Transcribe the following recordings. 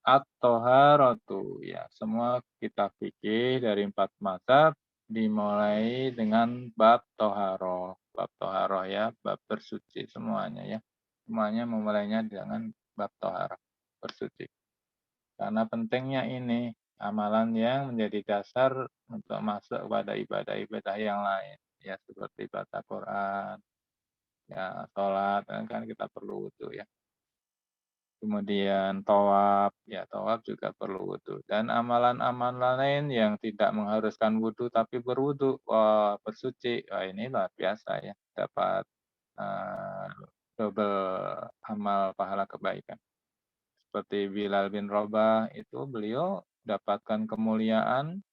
At-Thaharatu, ya, semua kitab fikih dari 4 mazhab dimulai dengan bab toharoh. Bab toharoh ya, bab bersuci semuanya ya. Semuanya memulainya dengan bab toharoh, bersuci. Karena pentingnya ini, amalan yang menjadi dasar untuk masuk kepada ibadah-ibadah yang lain. Ya, seperti baca Quran, ya, sholat, kan kita perlu wudu ya. Kemudian tawaf, ya tawaf juga perlu wudu. Dan amalan-amalan lain yang tidak mengharuskan wudu tapi berwudu, wah bersuci, wah ini luar biasa ya, dapat uh, double amal pahala kebaikan. Seperti Bilal bin Rabah itu beliau dapatkan kemuliaan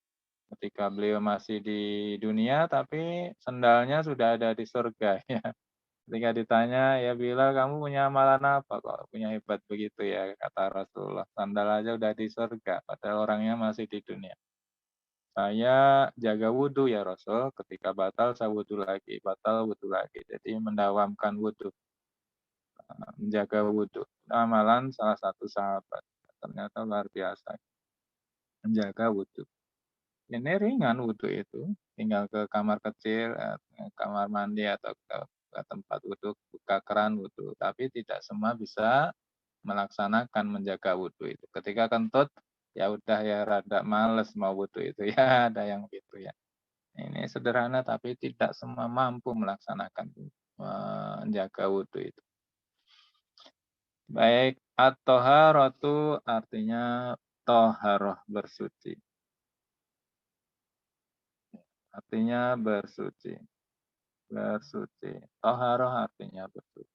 ketika beliau masih di dunia, tapi sendalnya sudah ada di surga ya. Ketika ditanya, "Ya Bilal, kamu punya amalan apa kok punya hebat begitu ya?" Kata Rasulullah, "Sandal aja udah di surga, padahal orangnya masih di dunia." "Saya jaga wudhu ya Rasul, ketika batal saya wudhu lagi, batal wudhu lagi." Jadi mendawamkan wudhu, menjaga wudhu. Amalan salah satu sahabat. Ternyata luar biasa, menjaga wudhu. Ini ringan wudhu itu, tinggal ke kamar kecil, kamar mandi atau ke tempat wudhu, buka keran wudhu. Tapi tidak semua bisa melaksanakan menjaga wudhu itu. Ketika kentut, ya udah ya rada males mau wudhu itu ya, ada yang gitu ya. Ini sederhana tapi tidak semua mampu melaksanakan menjaga wudhu itu. Baik, at-thaharatu artinya toharoh bersuci. Artinya bersuci. Bersuci. Toharoh artinya bersuci.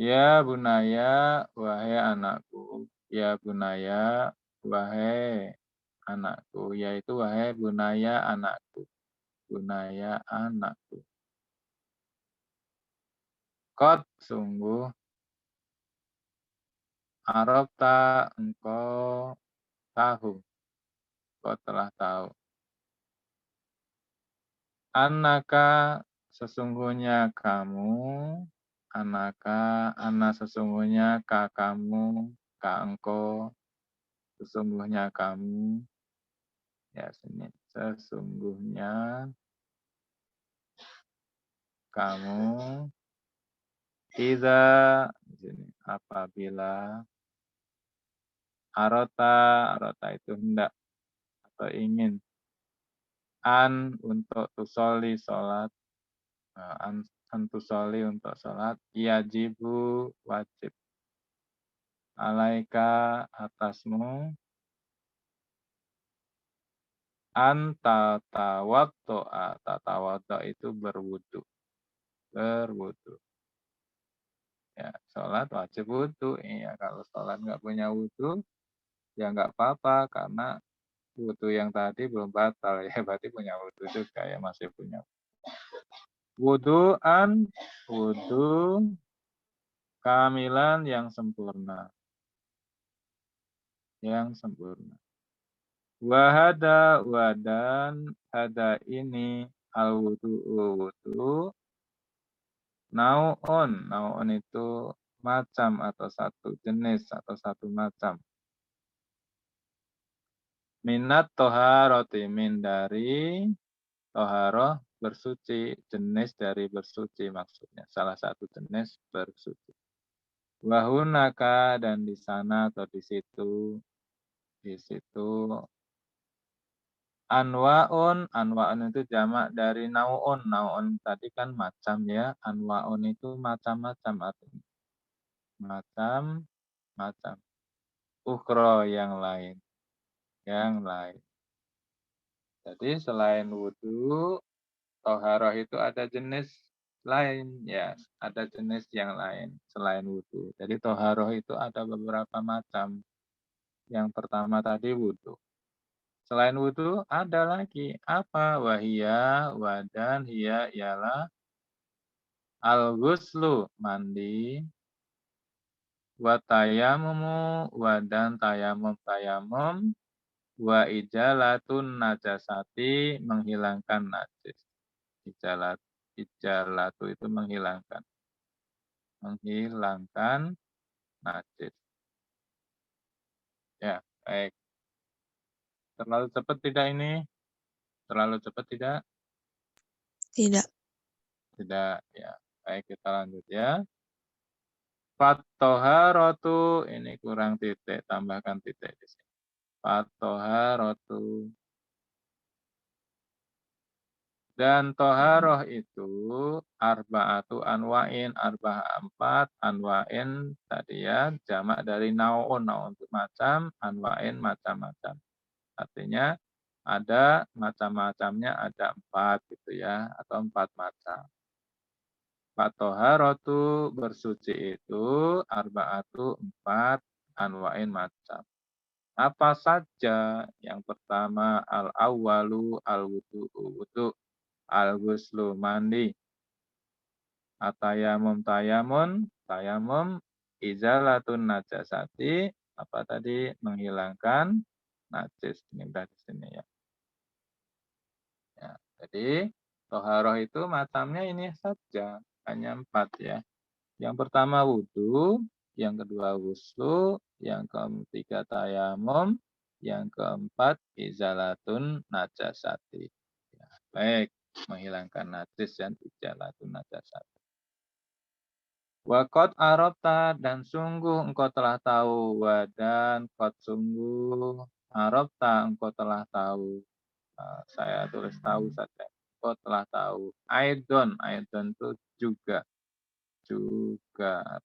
Ya bunaya, wahai anakku. Ya bunaya, wahai anakku. Yaitu wahai bunaya anakku. Bunaya anakku. Kot sungguh. Arabta engkau tahu. Kau telah tahu. Anaka sesungguhnya kamu. Anaka, sesungguhnya kamu, engkau, sesungguhnya kamu, ya sini, sesungguhnya kamu, tidak, di sini, apabila, arota itu hendak atau ingin, untuk tusoli sholat, tusoli untuk sholat, yajibu wajib, alaika atasmu, tatawaddo itu berwudu. Berwudu. Ya, sholat wajib wudu. Iya, kalau sholat nggak punya wudu, ya nggak apa-apa karena wudu yang tadi belum batal ya, berarti punya wudu juga ya, masih punya. Wuduan, wudu kehamilan yang sempurna. Yang sempurna. Wahada, wadan, hada ini, al wudu, wudu, naun itu macam atau satu jenis atau satu macam. Minat toharoti, min dari toharoh bersuci, jenis dari bersuci maksudnya. Salah satu jenis bersuci. Wahunaka dan di sana atau di situ anwaun itu jamak dari nauun. Nauun tadi kan macam ya, anwaun itu macam-macam artinya. Macam-macam. Ukhro yang lain. Yang lain. Jadi selain wudhu, toharoh itu ada jenis lain ya, ada jenis yang lain selain wudhu. Jadi toharoh itu ada beberapa macam. Yang pertama tadi wudhu. Selain wudhu ada lagi apa? Wahia, wadan, hiya ialah al-ghuslu mandi, wa tayamumu, wadan tayamum, wa ijalatun najasati menghilangkan najis. Ijalatu itu menghilangkan. menghilangkan najis. Ya, baik. Terlalu cepat tidak ini? Terlalu cepat tidak? Tidak. Tidak, ya. Baik, kita lanjut ya. Fattoharatu, ini kurang titik, tambahkan titik di sini. Fattoharatu. Dan toharoh itu arba'atu anwa'in, arba'ah 4, anwa'in tadi ya, jamak dari naun, naun itu macam, anwa'in macam-macam. Artinya ada macam-macamnya ada 4 gitu ya, atau 4 macam. Fatoharatu bersuci itu arba'atu 4 anwa'in macam. Apa saja? Yang pertama al-awwalu al-wudu'u wudu' al-ghuslu mandi. Atayamum tayamun, tayamum izalatun najasati, apa tadi? Menghilangkan najis. Ini udah di sini ya. Ya, jadi toharoh itu macamnya ini saja, hanya 4 ya. Yang pertama wudhu, yang kedua wuslu, yang ketiga tayamum, yang keempat izalatun najasati. Ya, baik, menghilangkan najis dan izalatun najasati. Wakot arabta dan sungguh engkau telah tahu, wadan kot sungguh arabta engkau telah tahu. Saya tulis tahu saja. Engkau telah tahu. Aidon itu juga. Juga.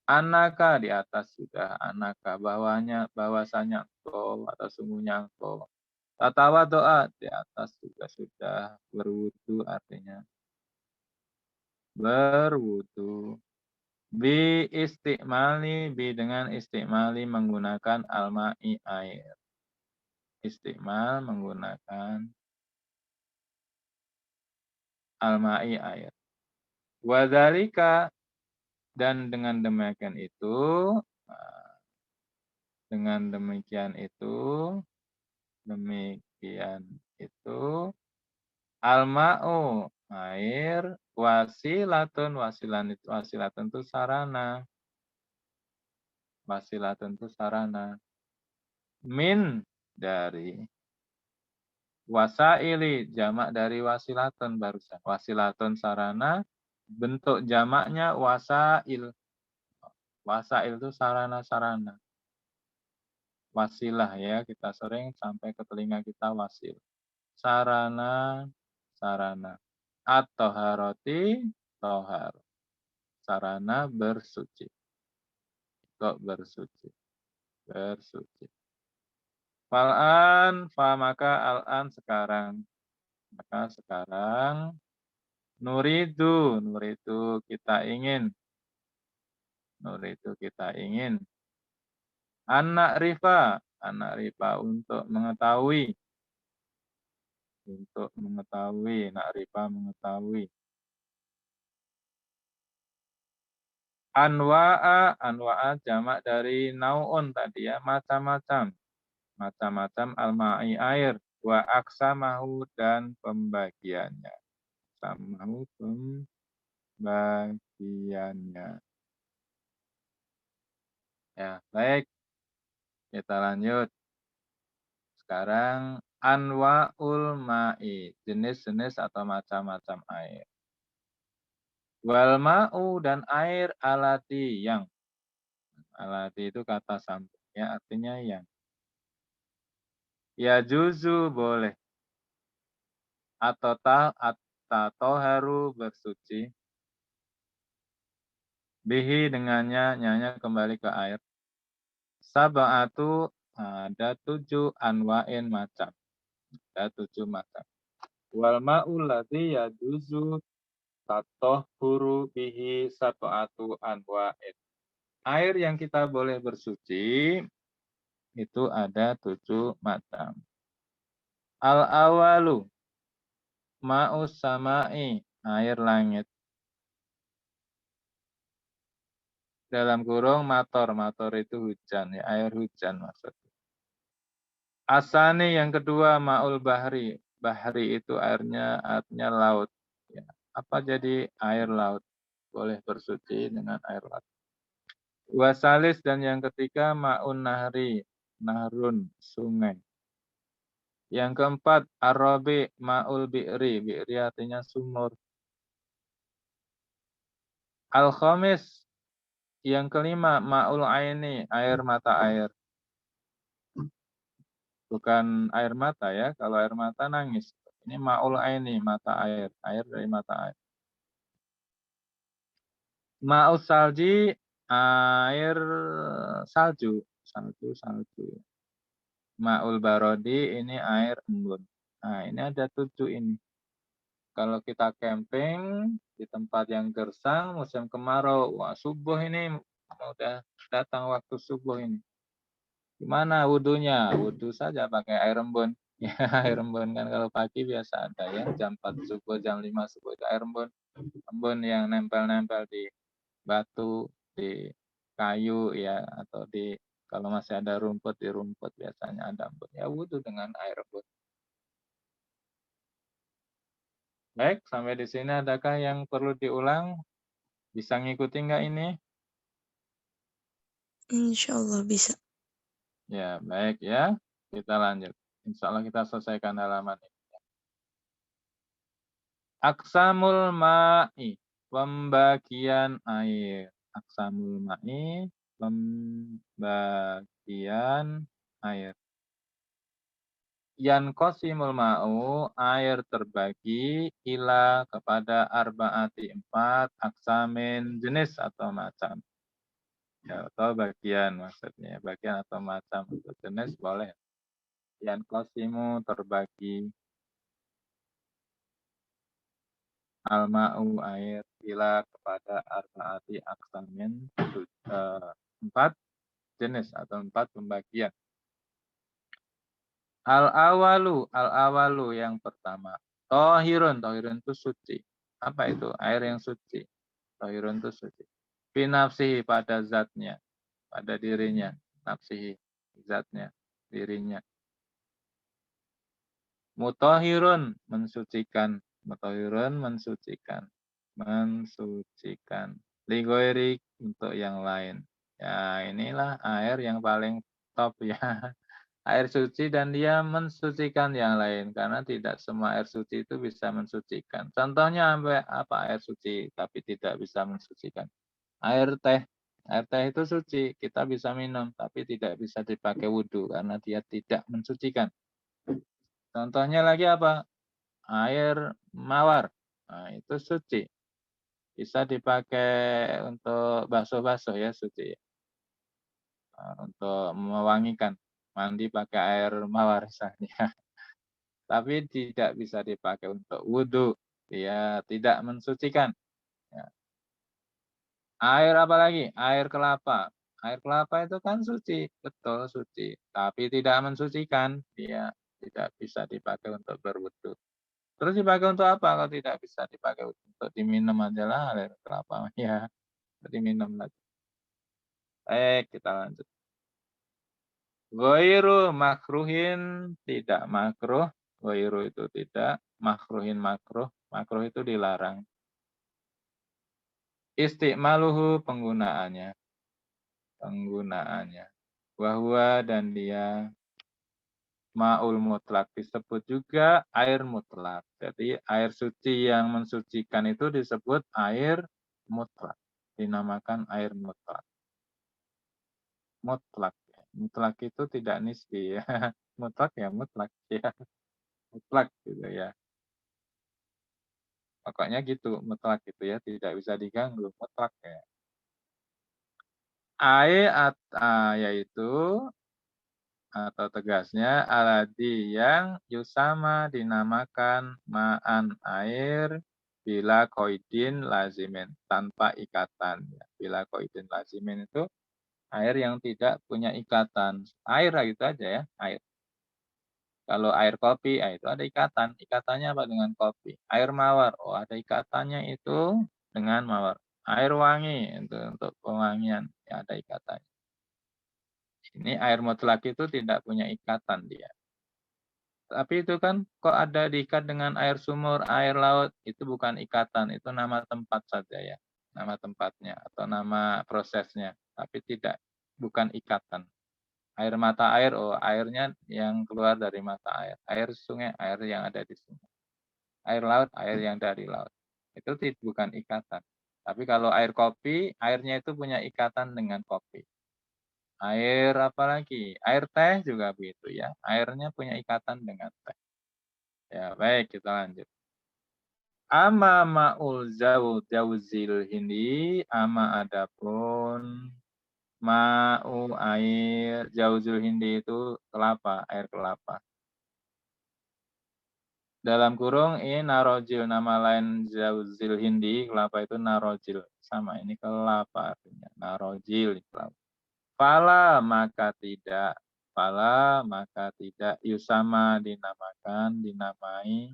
Anaka di atas sudah. Anaka bahwasanya engkau atau sungguhnya engkau. Tatawa doa di atas juga sudah. Berwudu artinya. Berwudu. Bi dengan istikmali menggunakan alma'i air. Istiqmal menggunakan alma'i air. Wadhalika dan dengan demikian itu alma'u air wasilatun itu sarana. Wasilatun itu sarana. Min dari wasaili jamak dari wasilatun barusan. Wasilatun sarana, bentuk jamaknya wasail. Wasail itu sarana-sarana. Wasilah ya, kita sering sampai ke telinga kita wasil. Sarana, sarana. At-toharoti, tohar. Sarana bersuci. Kok bersuci? Bersuci. Maka al-an sekarang. Maka sekarang nuridu kita ingin. Nuridu kita ingin. Anak rifa untuk mengetahui. Untuk mengetahui, anak rifa mengetahui. Anwa'a jamak dari nau'un tadi ya, macam-macam. Macam-macam alma'i air. Wa aksamahu dan pembagiannya. Samahu pembagiannya. Ya, baik. Kita lanjut. Sekarang anwa'ul ma'i. Jenis-jenis atau macam-macam air. Wal ma'u dan air alati yang. Alati itu kata sambung. Ya, artinya yang. Ya juzu boleh. Atau haru bersuci. Bihi dengannya, nyanya kembali ke air. Sab'atu ada 7 anwa'in macam. Ada 7 macam. Wal ma'ul ladzi yajuzu tatahhuru bihi sab'atu anwa'in. Air yang kita boleh bersuci itu ada 7 macam. Al-awalu ma'us sama'i, air langit. Dalam kurung mator itu hujan, ya, air hujan maksudnya. Asani yang kedua ma'ul bahri. Bahri itu airnya artinya laut. Ya. Apa jadi air laut? boleh bersuci dengan air laut. Wasalis dan yang ketiga ma'un nahri, nahrun, sungai. Yang keempat arabi ma'ul bi'ri, bi'ri artinya sumur. Al-khamis yang kelima ma'ul aini, air mata air. Bukan air mata ya, kalau air mata nangis. Ini ma'ul aini, mata air, air dari mata air. Ma'us salji, air salju, salju. Ma'ul barodi, ini air embun. Nah, ini ada 7 ini. Kalau kita camping di tempat yang gersang, musim kemarau, wah subuh ini udah datang waktu subuh ini. Gimana wudhunya? Wudhu saja pakai air embun. Ya, air embun kan kalau pagi biasa ada ya, jam 4 subuh, jam 5 subuh itu air embun. Embun yang nempel-nempel di batu, di kayu ya, atau di kalau masih ada rumput, di rumput biasanya ada embun. Ya wudhu dengan air embun. Baik, sampai di sini adakah yang perlu diulang? Bisa ngikuti nggak ini? Insya Allah bisa. Ya, baik ya. Kita lanjut. Insya Allah kita selesaikan halaman ini. Aksamul ma'i, pembagian air. Aksamul ma'i, pembagian air. Yan qasimul ma'u, air terbagi, ila kepada arbaati 4, aksamin jenis atau macam. Ya, atau bagian maksudnya, bagian atau macam untuk jenis boleh. Yan qasimu terbagi, al-ma'u air, ila kepada arbaati aksamin 4 jenis atau 4 pembagian. Al-awalu yang pertama. Tohirun itu suci. Apa itu? Air yang suci. Tohirun itu suci. Binafsihi pada zatnya, pada dirinya. Nafsihi, zatnya, dirinya. Mutahhirun mensucikan. Mutahhirun mensucikan. Mensucikan. Ligoiri untuk yang lain. Ya inilah air yang paling top ya. Air suci dan dia mensucikan yang lain. Karena tidak semua air suci itu bisa mensucikan. Contohnya apa air suci tapi tidak bisa mensucikan. Air teh. Air teh itu suci. Kita bisa minum tapi tidak bisa dipakai wudhu karena dia tidak mensucikan. Contohnya lagi apa? Air mawar. Nah, itu suci. Bisa dipakai untuk basuh-basuh ya, suci. Untuk mewangikan. Mandi pakai air mawar misalnya. Tapi tidak bisa dipakai untuk wudhu. Dia tidak mensucikan. Ya. Air apa lagi? Air kelapa. Air kelapa itu kan suci. Betul, suci. Tapi tidak mensucikan. Dia tidak bisa dipakai untuk berwudhu. Terus dipakai untuk apa? Kalau tidak bisa dipakai untuk diminum aja lah air kelapa. Ya, diminum lagi. Baik, kita lanjut. Ghairu makruhin, tidak makruh. Ghairu itu tidak. Makruhin makruh. Makruh itu dilarang. Istiqmaluhu penggunaannya. Penggunaannya. Wahwa dan dia ma'ul mutlak disebut juga air mutlak. Jadi air suci yang mensucikan itu disebut air mutlak. Dinamakan air mutlak. Mutlak. Mutlak itu tidak nisbi ya. Mutlak ya mutlak ya. Mutlak gitu ya. Pokoknya gitu, mutlak gitu ya, tidak bisa diganggu, mutlak ya. Yaitu atau tegasnya aladi yang yusama dinamakan ma'an air bila koidin lazimin tanpa ikatan. Bila koidin lazimin itu air yang tidak punya ikatan. Air gitu aja ya, air. Kalau air kopi, itu ada ikatan. Ikatannya apa dengan kopi? Air mawar, oh ada ikatannya itu dengan mawar. Air wangi, itu untuk pewangian, ya ada ikatannya. Ini air mutlak itu tidak punya ikatan dia. Tapi itu kan kok ada diikat dengan air sumur, air laut, itu bukan ikatan, itu nama tempat saja ya. nama tempatnya atau nama prosesnya, tapi bukan ikatan. Air mata air, oh airnya yang keluar dari mata air. Air sungai, air yang ada di sungai. Air laut, air yang dari laut. Itu bukan ikatan. Tapi kalau air kopi, airnya itu punya ikatan dengan kopi. Air apa lagi? Air teh juga begitu ya. Airnya punya ikatan dengan teh. Ya, baik kita lanjut. Ama ma'ul jauzil hindi, ama adapun ma'u air jauzul hindi itu kelapa, air kelapa. Dalam kurung ini narojil, nama lain jauzil hindi, kelapa itu narojil. Sama, ini kelapa artinya, narojil. Kelapa. Fala maka tidak, yusama dinamai,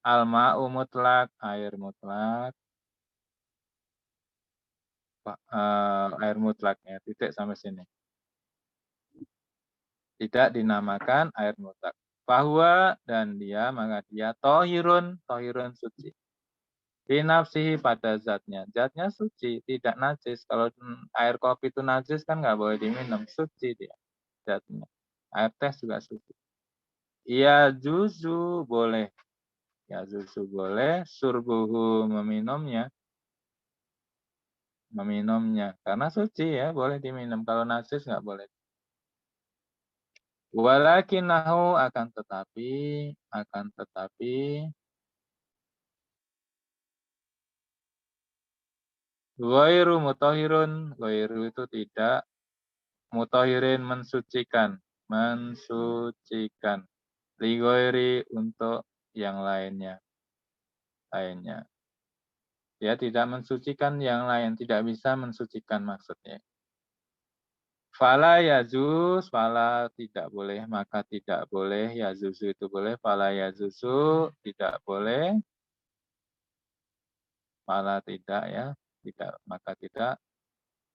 al-ma'u mutlak, air mutlak, air mutlaknya, titik sampai sini. Tidak dinamakan air mutlak. Bahwa dan dia, maka dia tohirun suci. Binafsihi pada zatnya. Zatnya suci, tidak najis. Kalau air kopi itu najis kan nggak boleh diminum. Suci dia zatnya. Air teh juga suci. Ya juzu boleh. Ya juzu boleh. Surbuhu meminumnya. Karena suci ya, boleh diminum. Kalau najis nggak boleh. Walakinahu akan tetapi ghairu mutahhirun, ghairu itu tidak, mutahhirin mensucikan, li ghairi untuk yang lainnya. Dia tidak mensucikan yang lain, tidak bisa mensucikan maksudnya. Fala yazuz, fala tidak boleh, maka tidak boleh, yazuzu itu boleh, fala yazuzu tidak boleh, fala tidak ya, tidak, maka tidak.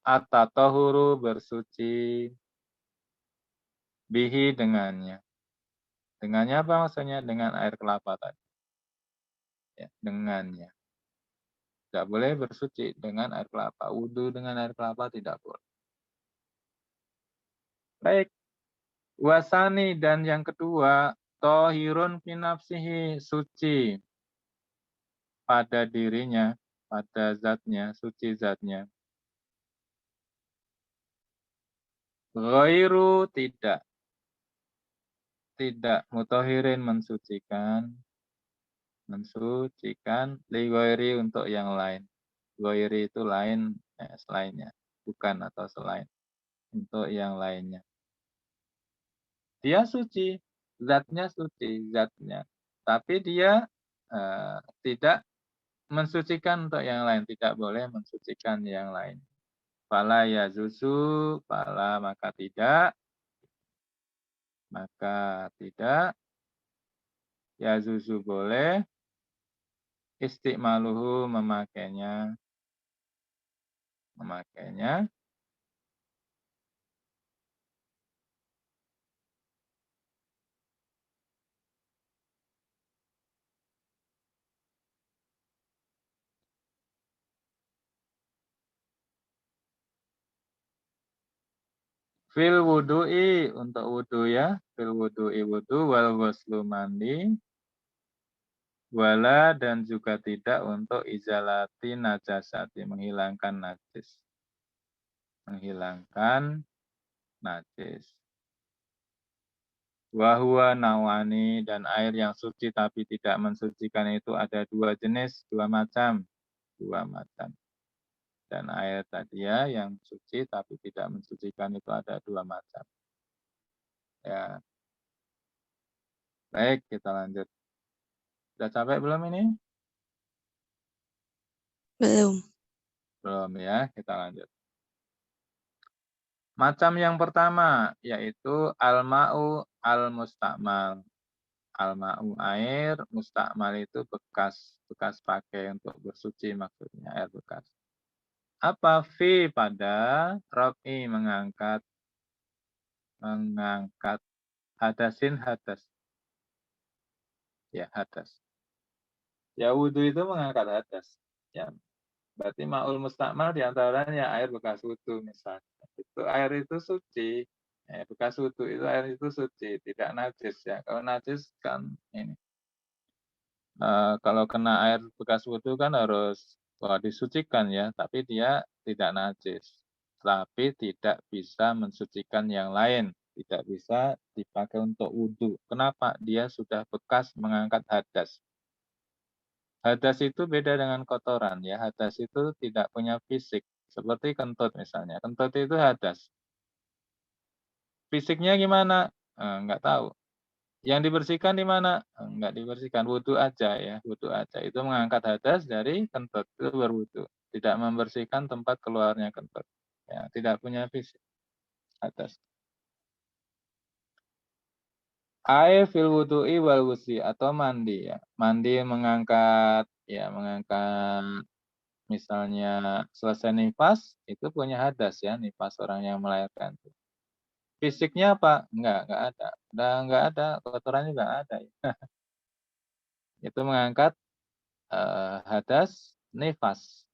At-tatahuru bersuci bihi dengannya. Dengannya apa maksudnya? Dengan air kelapa tadi. Ya, dengannya. Tidak boleh bersuci dengan air kelapa. Wudhu dengan air kelapa tidak boleh. Baik. Wasani dan yang kedua, tohirun finafsihi, suci pada dirinya, pada zatnya, suci zatnya. Ghairu tidak. Tidak. Mutohirin mensucikan. Li ghairi untuk yang lain. Ghairi itu lain, selainnya. Bukan atau selain. Untuk yang lainnya. Dia suci, zatnya suci, zatnya. Tapi dia tidak mensucikan untuk yang lain, tidak boleh mensucikan yang lain. Fala yazuzu, fala maka tidak, yazuzu boleh, istiqmaluhu memakainya, fil wudu'i untuk wudu ya, fil wudu'i wudu, wal ghuslu mandi, wala dan juga tidak untuk izalati najasati, menghilangkan najis. Wahwa nawani dan air yang suci tapi tidak mensucikan itu ada dua jenis, dua macam. Dan air tadi ya yang suci tapi tidak mensucikan itu ada dua macam. Ya. Baik, kita lanjut. Sudah capek belum ini? Belum. Belum ya, kita lanjut. Macam yang pertama yaitu al-ma'u al-mustakmal. Al-ma'u air, mustakmal itu bekas pakai untuk bersuci maksudnya, air bekas. Apa fi pada rofi mengangkat hadasin hadas. Ya, hadas. Ya, wudhu itu mengangkat hadas. Ya. Berarti ma'ul mustakmal diantaranya air bekas wudu misalnya. Itu air itu suci. Bekas wudu itu air itu suci, tidak najis ya. Kalau najis kan ini. Kalau kena air bekas wudu kan harus disucikan ya, tapi dia tidak najis. Tapi tidak bisa mensucikan yang lain. Tidak bisa dipakai untuk wudu. Kenapa? Dia sudah bekas mengangkat hadas. Hadas itu beda dengan kotoran ya. Hadas itu tidak punya fisik. Seperti kentut misalnya. Kentut itu hadas. Fisiknya gimana? Nggak tahu. Yang dibersihkan di mana? Nggak dibersihkan. Wudhu aja ya. Wudhu aja. Itu mengangkat hadas dari kentut. Itu berwudhu. Tidak membersihkan tempat keluarnya kentut. Ya, tidak punya fisik. Hadas. Air fil wudu'i wal wusli atau mandi ya. Mandi mengangkat misalnya selesai nifas, itu punya hadas ya, nifas orang yang melahirkan. Fisiknya apa? Enggak ada. Udah enggak ada, kotorannya enggak ada. Itu mengangkat hadas nifas.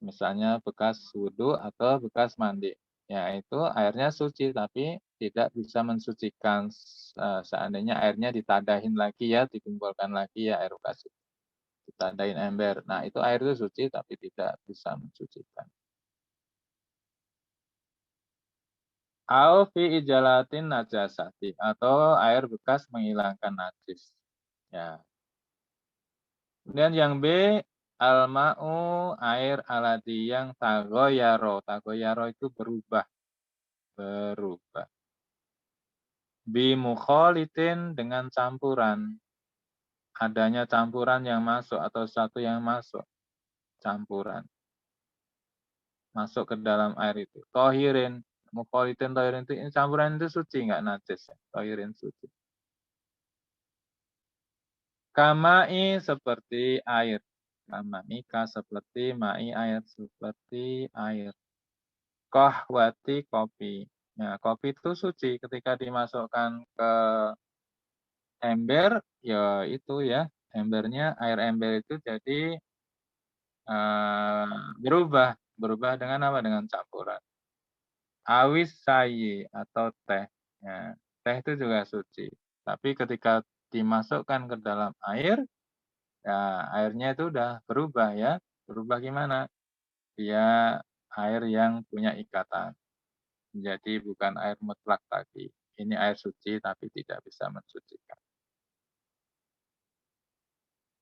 Misalnya bekas wudhu atau bekas mandi. Ya itu airnya suci, tapi tidak bisa mensucikan. Seandainya airnya ditadahin lagi ya, dikumpulkan lagi ya air bekas itu. Ditadahin ember. Nah itu air itu suci, tapi tidak bisa mensucikan. Au fi ijalatin najasati atau air bekas menghilangkan najis. Ya. Kemudian yang B al-ma'u air aladi yang tagoyaro. Tagoyaro itu berubah. Berubah. Bimukholitin dengan campuran. Adanya campuran yang masuk atau satu yang masuk. Campuran. Masuk ke dalam air itu. Tohirin. Mukholitin, tohirin itu campuran itu suci, enggak najis. Tohirin suci. Kamai seperti air. Kamai ka seperti mai air seperti air. Kohwati kopi. Nah, kopi itu suci ketika dimasukkan ke ember, ya itu ya, embernya, air ember itu jadi berubah dengan apa? Dengan campuran. Awis sayi atau teh. Ya, teh itu juga suci. Tapi ketika dimasukkan ke dalam air, ya airnya itu udah berubah ya. Berubah gimana? Dia air yang punya ikatan. Jadi bukan air mutlak lagi. Ini air suci tapi tidak bisa mensucikan.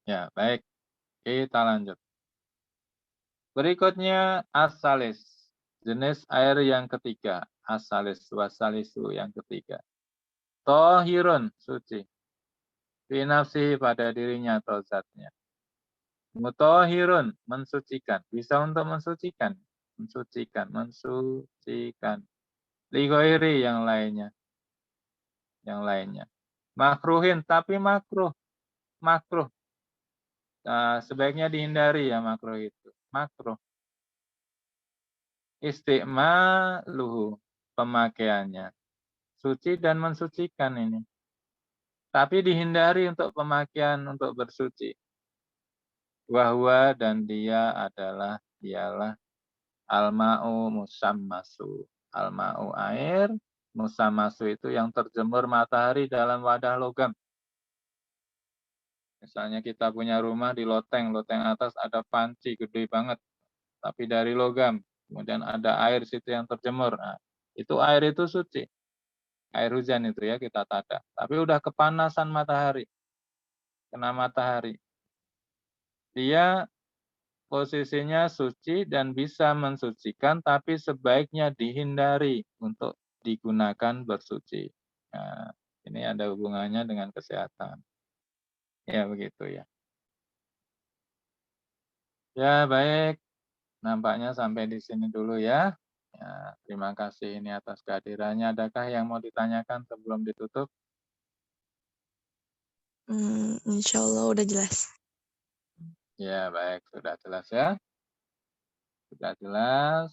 Ya, baik. Kita lanjut. Berikutnya asalis. Jenis air yang ketiga. Asalis wasalisu yang ketiga. Tohirun, suci. Finafsi pada dirinya atau zatnya. Mutohirun, mensucikan. Bisa untuk mensucikan. Mensucikan. Ligoiri yang lainnya. Makruhin, tapi makruh. Sebaiknya dihindari ya makruh itu. Makruh. Istiqmaluhu, pemakaiannya. Suci dan mensucikan ini. Tapi dihindari untuk pemakaian untuk bersuci. Wahwa dan ialah al-ma'u musammasu. Al-ma'u air, musammasu itu yang terjemur matahari dalam wadah logam. Misalnya kita punya rumah di loteng atas ada panci gede banget, tapi dari logam. Kemudian ada air situ yang terjemur. Nah, itu air itu suci. Air hujan itu ya kita tada. Tapi udah kepanasan matahari. Kena matahari. Dia posisinya suci dan bisa mensucikan, tapi sebaiknya dihindari untuk digunakan bersuci. Nah, ini ada hubungannya dengan kesehatan. Ya, begitu ya. Ya, baik. Nampaknya sampai di sini dulu ya. Ya, terima kasih ini atas kehadirannya. Adakah yang mau ditanyakan sebelum ditutup? Insya Allah udah jelas. Ya, baik. Sudah jelas ya. Sudah jelas.